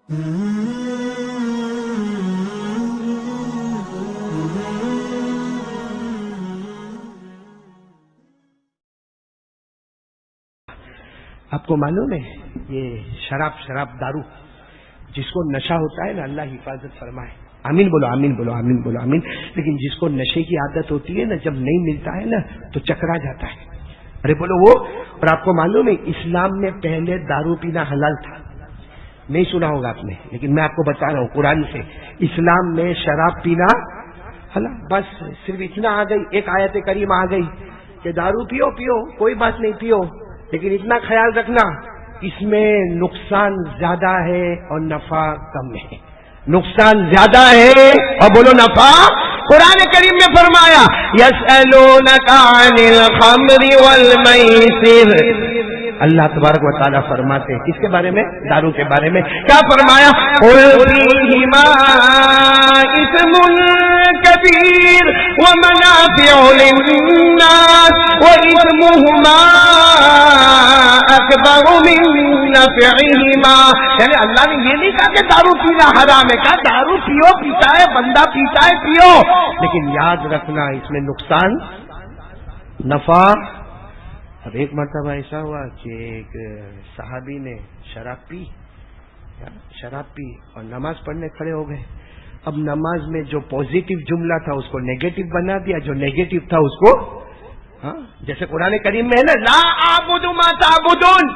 آپ کو معلوم ہے یہ شراب دارو جس کو نشہ ہوتا ہے نا، اللہ حفاظت فرمائے، آمین بولو آمین بولو آمین بولو آمین. لیکن جس کو نشے کی عادت ہوتی ہے نا، جب نہیں ملتا ہے نا تو چکرا جاتا ہے. ارے بولو وہ. اور آپ کو معلوم ہے اسلام میں پہلے دارو پینا حلال تھا، نہیں سنا ہوگا آپ نے، لیکن میں آپ کو بتا رہا ہوں قرآن سے، اسلام میں شراب پینا حلال. بس صرف اتنا آ گئی، ایک آیت کریمہ آ گئی کہ دارو پیو کوئی بات نہیں پیو، لیکن اتنا خیال رکھنا اس میں نقصان زیادہ ہے اور نفع کم ہے. نقصان زیادہ ہے اور بولو نفع. قرآن کریم میں فرمایا یسألونک عن الخمر والمیسر، اللہ تبارک و تعالیٰ فرماتے ہیں کس کے بارے میں؟ دارو کے بارے میں. کیا فرمایا؟ قل فیہما اثم کبیر ومنافع للناس واثمہما اکبر من نفعہما. یعنی اللہ نے یہ نہیں کہا کہ دارو پینا حرام ہے، کہا دارو پیو، پیتا ہے بندہ، پیتا ہے پیو، لیکن یاد رکھنا اس میں نقصان نفع. اب ایک مرتبہ ایسا ہوا کہ ایک صحابی نے شراب پی اور نماز پڑھنے کھڑے ہو گئے. اب نماز میں جو پازیٹو جملہ تھا اس کو نیگیٹو بنا دیا، جو نیگیٹو تھا اس کو جیسے قرآن کریم میں ہے نا، لا اعبد ما تعبدون،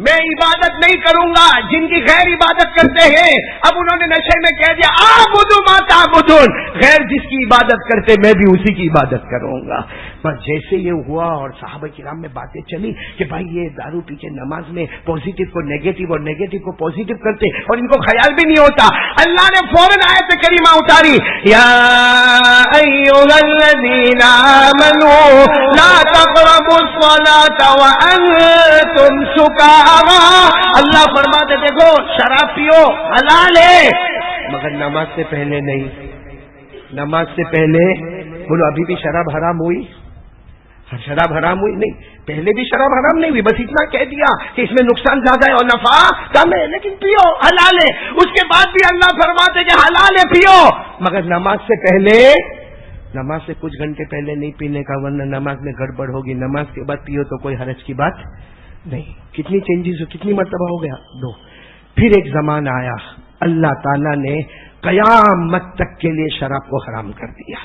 میں عبادت نہیں کروں گا جن کی غیر عبادت کرتے ہیں. اب انہوں نے نشے میں کہہ دیا اعبد ما تعبدون، غیر جس کی عبادت کرتے میں بھی اسی کی عبادت کروں گا. بس جیسے یہ ہوا اور صحابہ کرام میں باتیں چلی کہ بھائی یہ دارو پی کے نماز میں پازیٹو کو نیگیٹو اور نیگیٹو کو پازیٹو کرتے اور ان کو خیال بھی نہیں ہوتا. اللہ نے فوراً آیت کریمہ اتاری، یا ایھا الذین آمنوا لا تقربوا الصلاة وانتم سکارى. اللہ فرماتے دیکھو شراب پیو حلال ہے مگر نماز سے پہلے نہیں. نماز سے پہلے بولو ابھی بھی شراب حرام ہوئی؟ شراب حرام ہوئی نہیں، پہلے بھی شراب حرام نہیں ہوئی، بس اتنا کہہ دیا کہ اس میں نقصان زیادہ ہے اور نفع کم ہے، لیکن پیو حلال ہے. اس کے بعد بھی اللہ فرماتے کہ حلال ہے پیو مگر نماز سے پہلے، نماز سے کچھ گھنٹے پہلے نہیں پینے کا، ورنہ نماز میں گڑبڑ ہوگی. نماز کے بعد پیو تو کوئی حرج کی بات نہیں. کتنی چینجز ہو، کتنی مرتبہ ہو گیا؟ 2. پھر ایک زمانہ آیا اللہ تعالیٰ نے قیامت تک کے لیے شراب کو حرام کر دیا.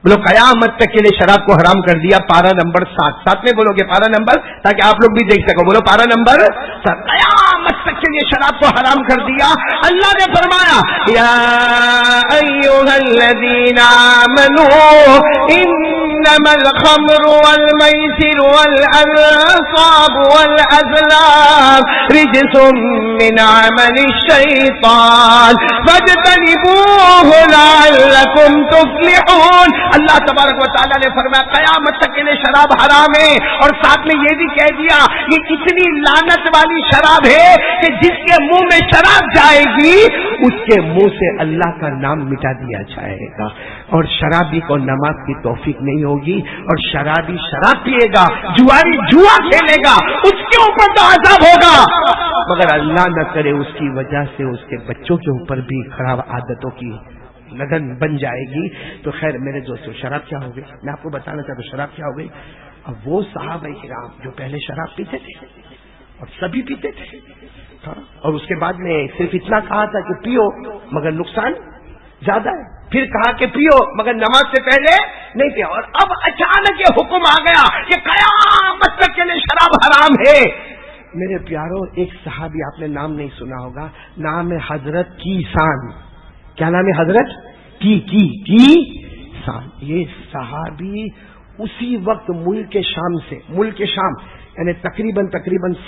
بولو قیامت تک کے لیے شراب کو حرام کر دیا. پارہ نمبر 7. ساتھ میں بولو گے پارہ نمبر، تاکہ آپ لوگ بھی دیکھ سکو. بولو پارہ نمبر 7. قیامت تک کے لیے شراب کو حرام کر دیا. اللہ نے فرمایا یا ایھا الذین آمنوا انما الخمر والمیسر والانصاب والازلام رجس من عمل الشیطان فاجتنبوه لعلکم تفلحون. اللہ تبارک و تعالیٰ نے فرمایا قیامت تک کے لیے شراب حرام ہے، اور ساتھ میں یہ بھی کہہ دیا یہ اتنی لعنت والی شراب ہے کہ جس کے منہ میں شراب جائے گی اس کے منہ سے اللہ کا نام مٹا دیا جائے گا. اور شرابی کو نماز کی توفیق نہیں ہوگی، اور شرابی شراب پیے گا، جواری جوا کھیلے گا، اس کے اوپر تو عذاب ہوگا، مگر اللہ نہ کرے اس کی وجہ سے اس کے بچوں کے اوپر بھی خراب عادتوں کی لگن بن جائے گی. تو خیر میرے دوستو، شراب کیا ہو گئی؟ میں آپ کو بتانا چاہتا ہوں شراب کیا ہو گئی. اب وہ صحابہ کرام جو پہلے شراب پیتے تھے اور سبھی پیتے تھے، اور اس کے بعد میں صرف اتنا کہا تھا کہ پیو مگر نقصان زیادہ ہے، پھر کہا کہ پیو مگر نماز سے پہلے نہیں پیا، اور اب اچانک یہ حکم آ گیا کہ قیامت تک کے لیے شراب حرام ہے. میرے پیاروں، ایک صحابی آپ نے نام نہیں سنا ہوگا، نام ہے حضرت کیسان. کیا نام ہے؟ حضرت کی سان. یہ صحابی اسی وقت ملک شام یعنی تقریباً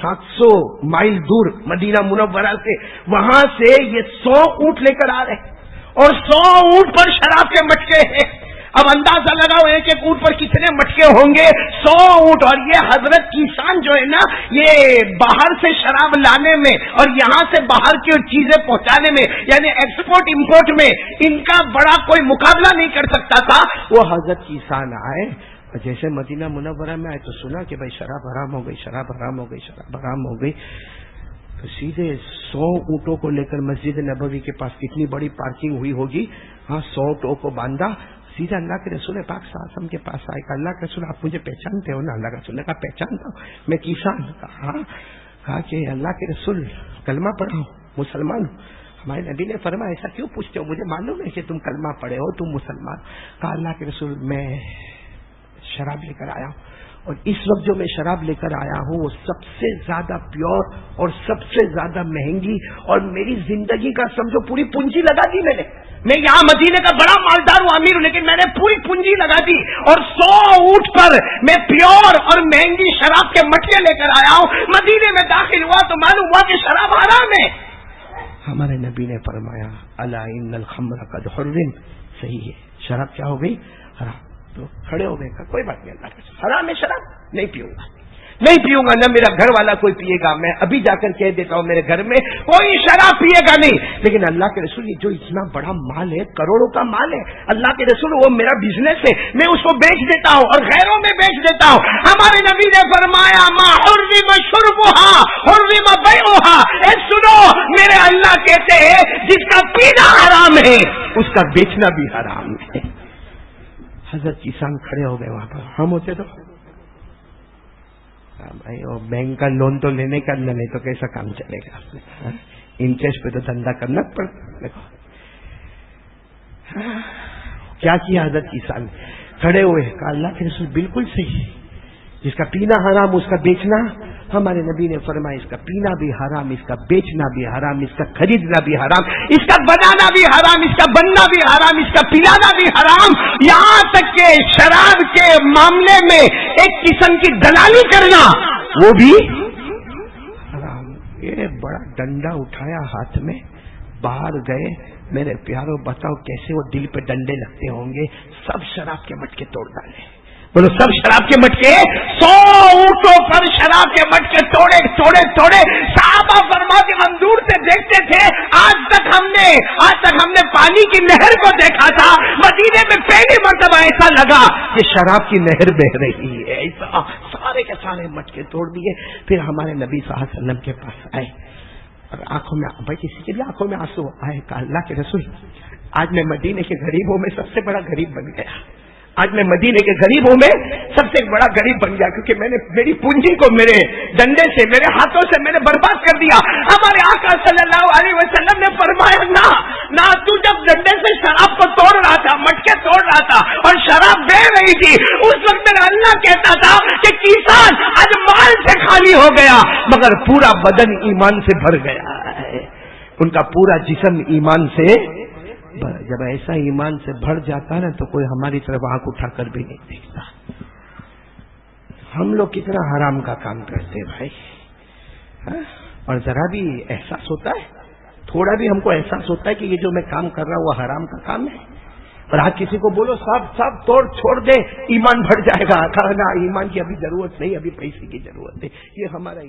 700 مائل دور مدینہ منورہ سے، وہاں سے یہ 100 اونٹ لے کر آ رہے ہیں اور 100 اونٹ پر شراب کے مٹکے ہیں. اب اندازہ لگاؤ ایک ایک اونٹ پر کتنے مٹکے ہوں گے؟ 100 اونٹ. اور یہ حضرت کیسان جو ہے نا، یہ باہر سے شراب لانے میں اور یہاں سے باہر کی چیزیں پہنچانے میں، یعنی ایکسپورٹ امپورٹ میں ان کا بڑا کوئی مقابلہ نہیں کر سکتا تھا. وہ حضرت کیسان آئے، جیسے مدینہ منورہ میں آئے تو سنا کہ بھائی شراب حرام ہو گئی. تو سیدھے 100 اونٹوں کو لے کر مسجد نبوی کے پاس کتنی بڑی پارکنگ ہوئی ہوگی، ہاں 100 اونٹوں کو باندھا، سیدھا اللہ کے رسول پاک صلی اللہ علیہ وسلم کے پاس آئے کہ اللہ کے رسول آپ مجھے پہچانتے ہو نا؟ اللہ کے رسول نے کہا پہچانتا ہوں، میں کیسا ہوں؟ کہا کہ اللہ کے رسول کلمہ پڑھا ہوں، مسلمان ہوں۔ ہمارے نبی نے فرمایا ایسا کیوں پوچھتے ہو، مجھے معلوم ہے کہ تم کلمہ پڑھے ہو، تم مسلمان۔ کہا اللہ کے رسول میں شراب لے کر آیا ہوں، اور اس وقت جو میں شراب لے کر آیا ہوں وہ سب سے زیادہ پیور اور سب سے زیادہ مہنگی، اور میری زندگی کا سمجھو پوری پونجی لگا دی میں نے۔ میں یہاں مدینے کا بڑا مالدار ہوں، امیر ہوں، لیکن میں نے پوری پونجی لگا دی اور 100 اونٹ پر میں پیور اور مہنگی شراب کے مٹکے لے کر آیا ہوں۔ مدینے میں داخل ہوا تو معلوم ہوا کہ شراب حرام ہے۔ ہمارے نبی نے فرمایا الا ان الخمر قد حرم، صحیح ہے، شراب کیا ہو گئی؟ حرام۔ تو کھڑے ہو گئے، کوئی بات نہیں، اللہ کا حرام ہے شراب، نہیں پیوں گا، نہیں پیوں گا، نہ میرا گھر والا کوئی پیے گا، میں ابھی جا کر کہہ دیتا ہوں میرے گھر میں کوئی شراب پیے گا نہیں۔ لیکن اللہ کے رسول جو اتنا بڑا مال ہے، کروڑوں کا مال ہے، اللہ کے رسول وہ میرا بزنس ہے، میں اس کو بیچ دیتا ہوں اور غیروں میں بیچ دیتا ہوں۔ ہمارے نبی نے فرمایا ما حرم شربها حرم بیعها، اے سنو میرے اللہ کہتے ہیں جس کا پینا حرام ہے اس کا بیچنا بھی حرام ہے۔ حضرت کسان کھڑے ہو گئے وہاں پر، ہم ہوتے تو بھائی وہ بینک کا لون تو لینے کا نہیں تو کیسا کام چلے گا، انٹرسٹ پہ تو دھندا کرنا پڑتا۔ کیا کیا حضرت کسان؟ کھڑے ہوئے، کہا اللہ کے رسول بالکل صحیح، جس کا پینا حرام اس کا بیچنا، ہمارے نبی نے فرمایا اس کا پینا بھی حرام، اس کا بیچنا بھی حرام، اس کا خریدنا بھی حرام، اس کا بنانا بھی حرام، اس کا بننا بھی حرام، اس کا پلانا بھی حرام، یہاں تک کہ شراب کے معاملے میں ایک قسم کی دلالی کرنا وہ بھی حرام۔ یہ بڑا ڈنڈا اٹھایا ہاتھ میں، باہر گئے، میرے پیاروں بتاؤ کیسے وہ دل پہ ڈنڈے لگتے ہوں گے، سب شراب کے مٹکے توڑ ڈالے، بولو سب شراب کے مٹکے، 100 اونٹوں پر شراب کے مٹکے توڑے توڑے توڑے۔ صحابہ فرماتے ہم دور سے دیکھتے تھے، آج تک ہم نے پانی کی نہر کو دیکھا تھا، مدینے میں پہلی مرتبہ ایسا لگا کہ شراب کی نہر بہ رہی ہے، ایسا سارے کے سارے مٹکے توڑ دیے۔ پھر ہمارے نبی صلی اللہ علیہ وسلم کے پاس آئے اور آنکھوں میں، بھائی کسی کے بھی آنکھوں میں آنسو آئے، کہا اللہ کے رسول آج میں مدینے کے غریبوں میں سب سے بڑا غریب بن گیا، آج میں مدینے کے غریبوں میں سب سے بڑا غریب بن گیا، کیونکہ میں نے میری پونجی کو میرے ڈنڈے سے، میرے ہاتھوں سے میں نے برباد کر دیا۔ ہمارے آقا صلی اللہ علیہ وسلم نے فرمایا نہ تو جب ڈنڈے سے شراب کو توڑ رہا تھا، مٹکے توڑ رہا تھا اور شراب بہ رہی تھی، اس وقت میرا اللہ کہتا تھا کہ کسان آج مال سے خالی ہو گیا مگر پورا بدن ایمان سے بھر گیا ہے، ان کا پورا جسم ایمان سے۔ جب ایسا ایمان سے بھر جاتا ہے نا تو کوئی ہماری طرف آنکھ اٹھا کر بھی نہیں دیکھتا۔ ہم لوگ کتنا حرام کا کام کرتے بھائی، اور ذرا بھی احساس ہوتا ہے، تھوڑا بھی ہم کو احساس ہوتا ہے کہ یہ جو میں کام کر رہا ہوں وہ حرام کا کام ہے، اور آج کسی کو بولو صاحب توڑ چھوڑ دے ایمان بڑھ جائے گا، کہا نا ایمان کی ابھی ضرورت نہیں، ابھی پیسے کی ضرورت ہے، یہ ہمارا